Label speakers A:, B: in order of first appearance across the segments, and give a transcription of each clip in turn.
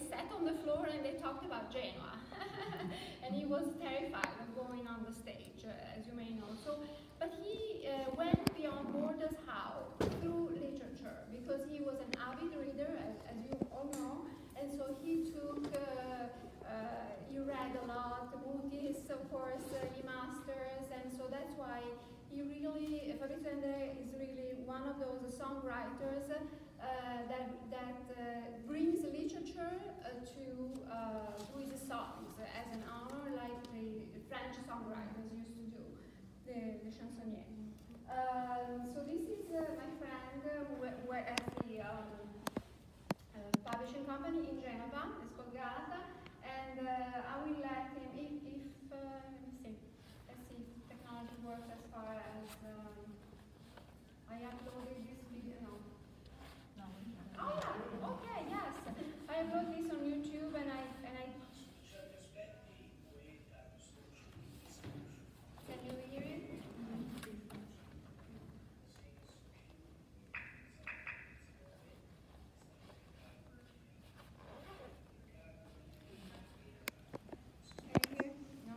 A: sat on the floor and they talked about Genoa. And he was terrified of going on the stage, as you may know. But he went beyond borders how? Through literature, because he was an avid reader, as you all know, and so he read a lot, Buddhist, of course, Masters, and so that's why Fabrizio De André is really one of those songwriters that brings literature to his songs as an honor, like the French songwriters used to do, the chansonniers. So this is my friend who at the publishing company in Genova. It's called Galata, and I will let him, if let's see if technology works as far as I uploaded this video. No. Oh yeah. Okay. Yes. I upload this on YouTube, and I. Can you hear it?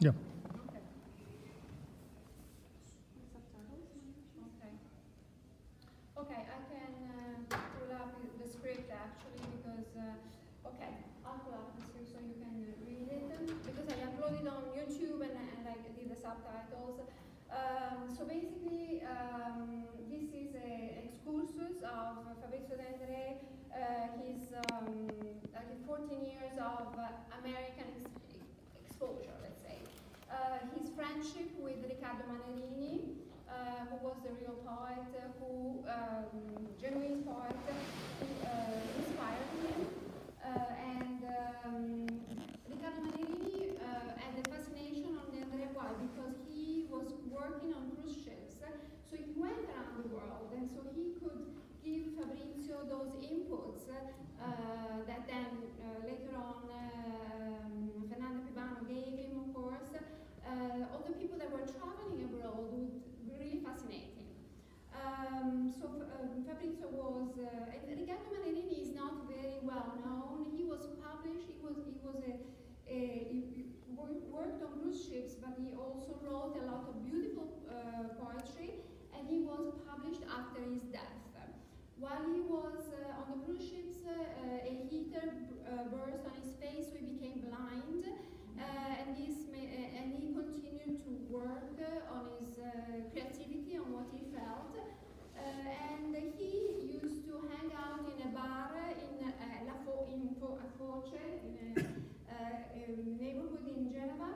B: Yeah.
A: Okay, I can pull up the script actually because, I'll pull up this here so you can read it because I uploaded on YouTube and I did the subtitles. So basically, this is an excursus of Fabrizio De André, his 14 years of American exposure, let's say. His friendship with Riccardo Manerini, who was the real poet, genuine poet, who inspired him. Riccardo Manerini had a fascination on De André. Why? Because he was working on cruise ships, so he went around the world, and so he could give Fabrizio those inputs that then later on Fernando Pibano gave him, of course. All the people that were traveling abroad would really fascinate him. Fabrizio was, and Riccardo Manerini is not very well known. He was published. He worked on cruise ships, but he also wrote a lot of beautiful poetry, and he was published after his death. While he was on the cruise ships, a heater burst on his face, so he became blind, and he continued to work on his creativity, on what he felt. And he used to hang out in a bar in Foce, in a neighborhood in Genova,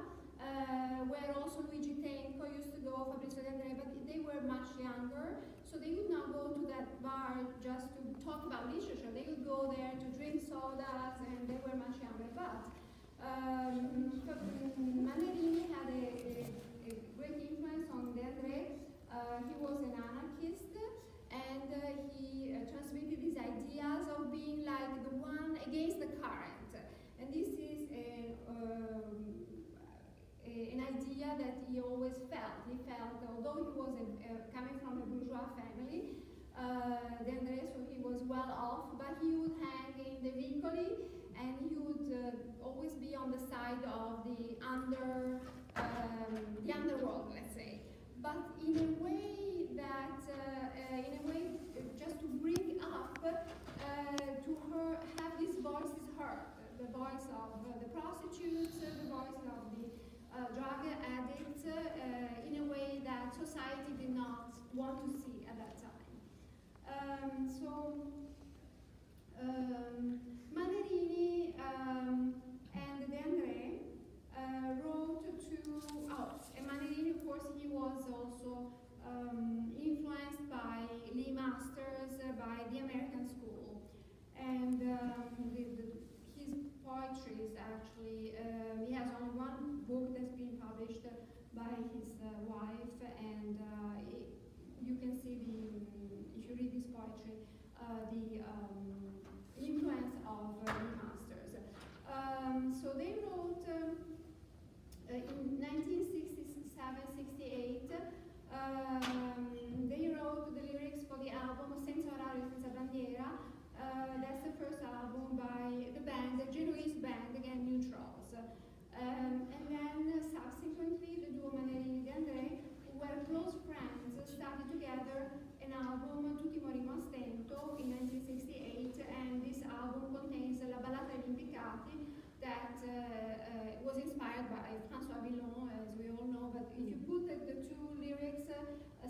A: where also Luigi Tenco used to go, Fabrizio De André, but they were much younger, so they would not go to that bar just to talk about literature. They would go there to drink sodas, and they were much younger. But Manerini had a great influence on De André. He was an anarchist, and he transmitted these ideas of being like the one against the current. And this is an idea that he always felt. He felt, although he was coming from a bourgeois family, De André, so he was well off, but he would hang in the vicoli, and he would always be on the side of the underworld, let's say. But in a way that, just to bring up, to have these voices heard, the voice of the prostitutes, the voice of the drug addicts, in a way that society did not want to see at that time. Manerini and De André wrote and Manerini, of course, he was also influenced by Lee Masters, by the American school. And his poetry is actually, he has only one book that's been published by his wife, and you can see if you read this poetry, the influence of Lee Masters. So they wrote in 1967-68, they wrote the lyrics for the album Senza Orario, Senza Bandiera. That's the first album by the band, the Genuine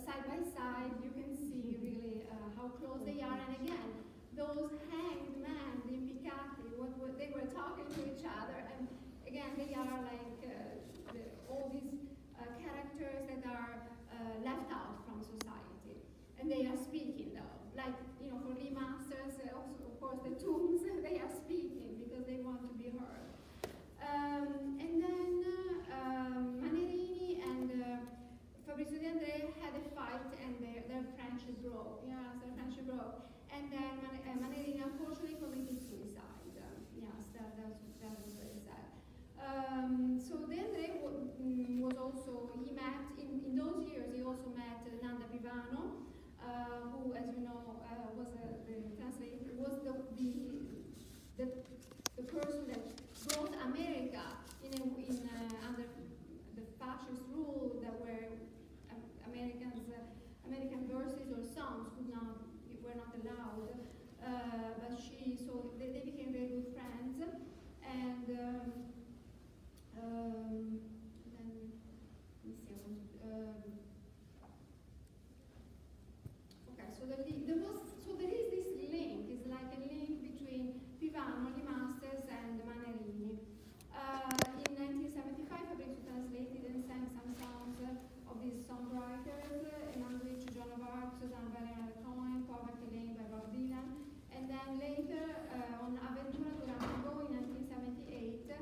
A: side by side, you can see really how close they are. And again, those hanged men in Piccati, what they were talking to each other, and again, they are like all these characters that are left out from society, and they are speaking though. Like, you know, for Lee Masters, also of course the tombs, they are speaking because they want to be heard. And then Manerini and Fabrizio De André had a fight, and their friendship broke. Yes, their friendship broke. And then Manerini unfortunately committed suicide. Yes, that was very sad. So De André was also, he met, in those years, he also met Nanda Pivano, who, as you know, was the translator, was the person that brought America under the fascist rule, that were American verses or songs were not allowed. But they became very good friends, and then let me see. Okay, so there is this link. It's like a link between Pivano, Lee Masters, and Manerini. In 1975, Fabrizio translated and sang some songs of these songwriters, among which Joan of Arc, Susanne Valiant Cohen, Poverty Lane by Bob Dylan, and then later on Avventura Durango in 1978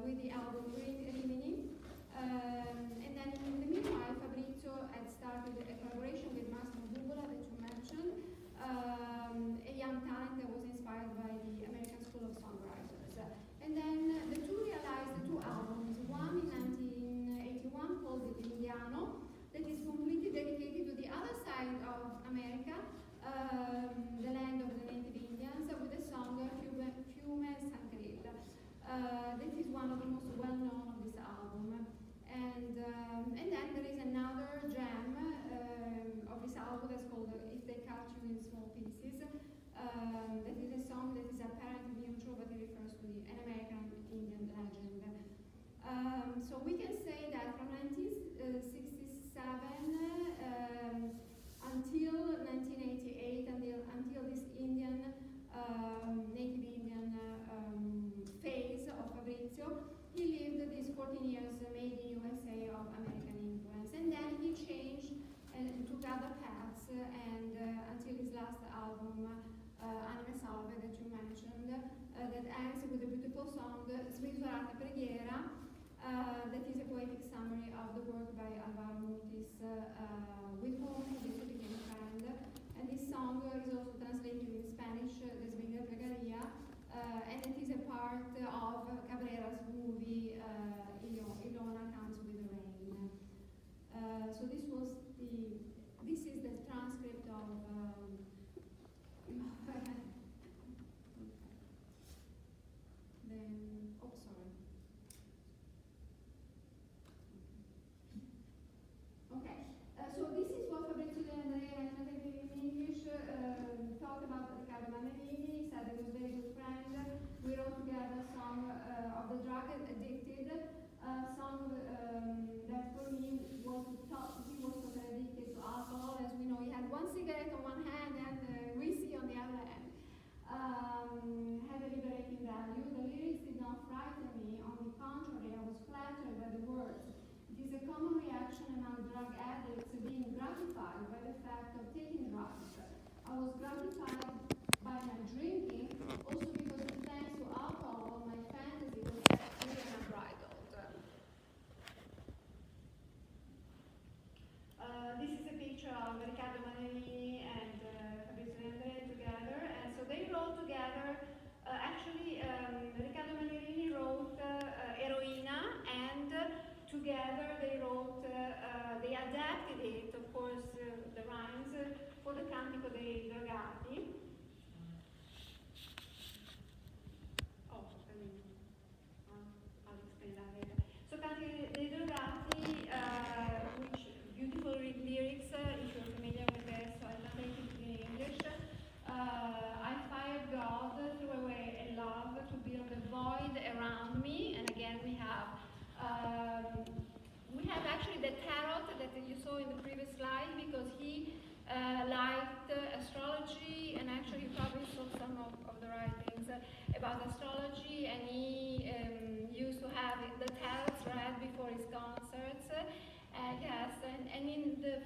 A: with the album Rimini. And then in the meanwhile, Fabrizio had started a collaboration with Massimo Bubola that you mentioned, a young talent that was inspired by the American School of Songwriters. And then the two realized two albums, one in 1981 called L'Indiano, that is completely dedicated to the other side of America, the land of the native Indians, with the song Fiume Sankril. That is one of the most well-known of this album. And then there is another gem of this album that's called If They Cut You in Small Pieces. That is a song that is apparently neutral, but it refers to an American Indian legend. So we can say that from 1967 until 1988, until this Indian, native Indian phase of Fabrizio, he lived these 14 years made in USA of American influence. And then he changed and took other paths, and until his last album, Anime Salve, that you mentioned, that ends with a beautiful song, Smisurata Preghiera, that is a poetic summary of the work by Alvaro Mutis, with whom Fabrizio became a friend. And this song is also translated in Spanish, Desvenga Plegaria, and it is a part of Cabrera's movie, Ilona Comes with the Rain. So this is the transcript of sorry. Okay, so this is what Fabrizio De André, I translated in English, thought about Riccardo Manerini. He said he was a very good friend. We wrote together a song of the drug addicted, song that for me he was totally addicted to alcohol. As we know, he had one cigarette on one hand and whiskey on the other hand. Had a liberating value. The lyrics did not frighten me. On the contrary, I was flattered by the words. It is a common reaction among drug addicts, being gratified by the fact of taking drugs. I was gratified by my drinking, also because thanks to alcohol, my fantasy was set free and unbridled. This is a picture of Riccardo Manerini and Fabrizio De André together, and so they wrote together. Riccardo Manerini wrote Eroina, and together they wrote, they adapted it, of course, the rhymes, for the Cantico dei Drogati. I'll explain that later. So Cantico dei Drogati, which beautiful lyrics, if you're familiar with this, so I'll translate it in English. I fired God, threw away a love to build a void around me, and again we have actually the tarot that you saw in the previous slide. about astrology, and he used to have the tarots read before his concerts. Yes, and in the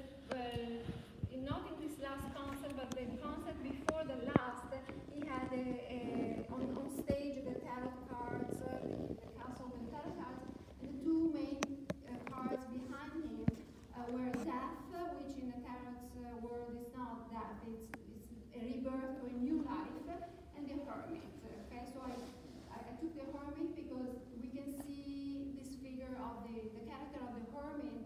A: not in this last concert, but the concert before the last, he had on stage the tarot cards, the castle and tarot cards, and the two main cards behind him were death, which in the tarot's world is not death, it's a rebirth to a new life, and the hermit. Okay, so I took the hermit because we can see this figure of the character of the hermit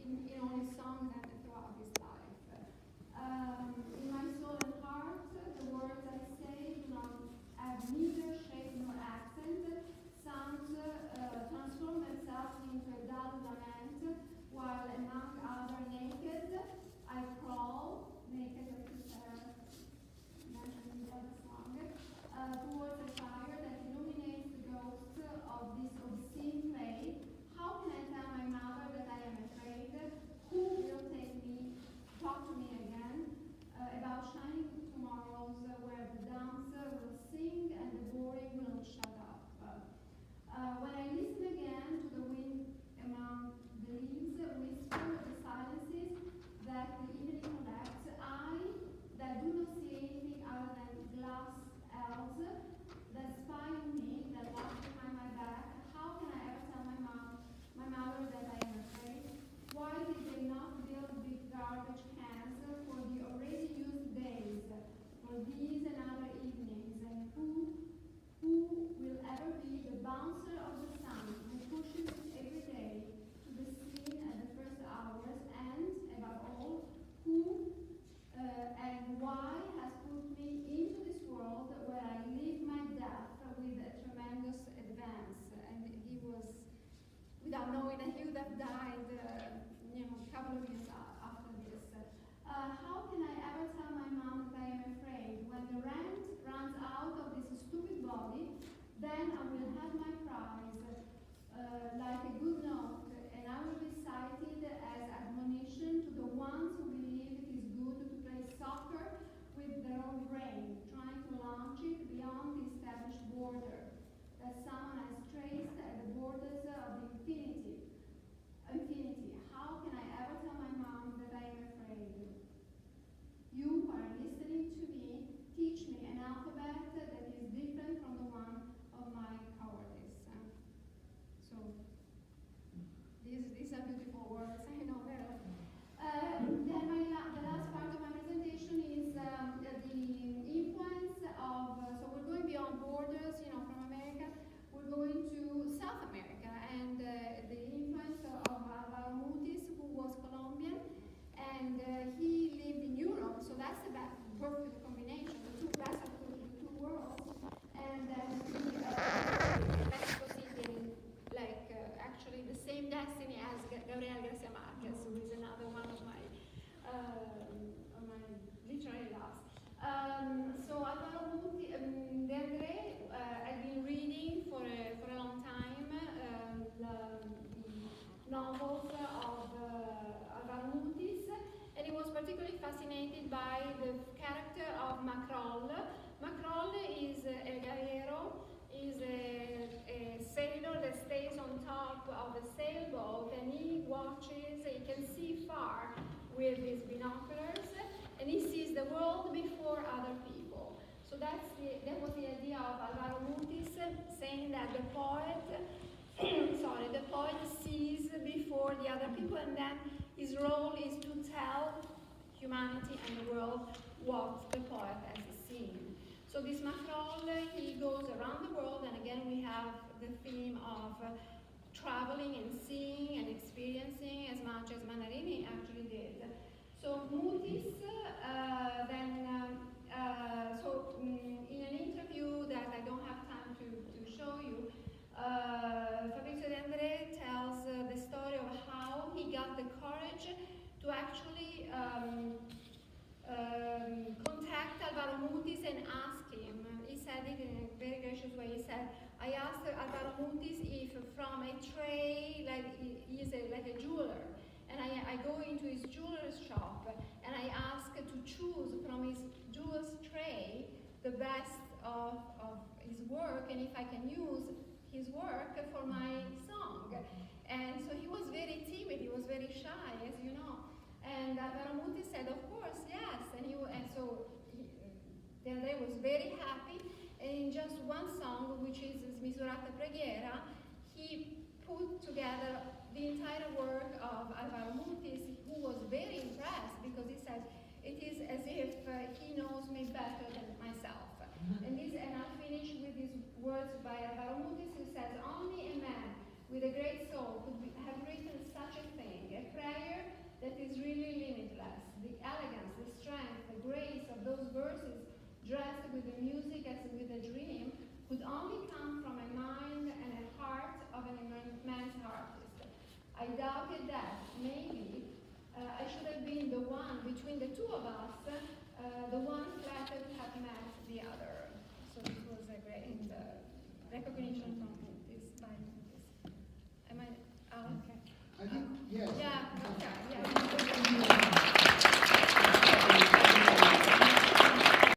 A: in all his songs and throughout his life. In my soul and heart, the words I say do not have neither shape nor accent. Sounds transform themselves into a dull lament, while among other naked, I crawl, naked like Sarah mentioned in the other song, towards a fire that illuminates the ghost of this obscene play. How can I tell my mother that I am afraid? Who will talk to me again about shining tomorrows where the dancer will sing and the boring will shut up? When I listen again to the wind among the leaves, whisper the silences that the evening collects, I that do not see anything other than glass elves that spy on me, that watch behind my back, how can I ever tell my mother that I am afraid? Why did they not build big garbage cans for the already used days, for these and other evenings? And who will ever be the bouncer of the sun who pushes every day to the scene at the first hours, and above all, who and why has put me into this world where I live my death with a tremendous advance? And he was, without knowing that he would have died, a couple of years after this. How can I ever tell my mom that I am afraid? When the rent runs out of this stupid body, then I will have my prize, like a good note, and I will be cited as admonition to the ones who believe it is good to play soccer with their own brain, trying to launch it beyond the established border that someone has traced at the borders of the infinity. How can I ever tell my mom that I am afraid? You who are listening to me, teach me an alphabet that is different from the one of my cowardice. So, these are beautiful words, I know, very Then the last part of my presentation is the influence of, so we're going beyond borders, from America, we're going to South America, and the influence of Alvaro Mutis, who was Colombian, and he lived in Europe, so that's the perfect combination, the two worlds, and then Mexico City, actually the same destiny as Gabriel Garcia Marquez, who is another one of my literary loves. So Alvaro Mutis, De André, I've been reading for a long time the novels of Alvaro Mutis, and he was particularly fascinated by the character of Macrol. Macrol is a guerrero, is a sailor that stays on top of a sailboat, and he can see far with his binoculars, and he sees the world before other people. So that was the idea of Alvaro Mutis, saying that the poet sees before the other people, and then his role is to tell humanity and the world what the poet has seen. So this Macrol, he goes around the world, and again we have the theme of traveling and seeing and experiencing as much as Manarini actually did. So Mutis in an interview that I don't have time to show you, Fabrizio De André tells the story of how he got the courage to actually contact Alvaro Mutis and ask him. He said it in a very gracious way. He said, I asked Alvaro Mutis if from a tray, he's like a jeweler, and I go into his jeweler's shop and I ask to choose from his jewel's tray the best of his work and if I can use his work for my song. And so he was very timid, he was very shy, as you know. And Alvaro Muti said, of course, yes. And so De André was very happy. And in just one song, which is Smisurata Preghiera, he put together the entire work of Alvaro Mutis, who was very impressed because he said, it is as if he knows me better than myself. And I'll finish with these words by Alvaro Mutis, who says, only a man with a great soul could have written such a thing, a prayer that is really limitless. The elegance, the strength, the grace of those verses dressed with the music as with a dream could only come from a mind and a heart of an immense artist. I doubted that maybe I should have been the one between the two of us, the one flattered to have met the other. So this was a great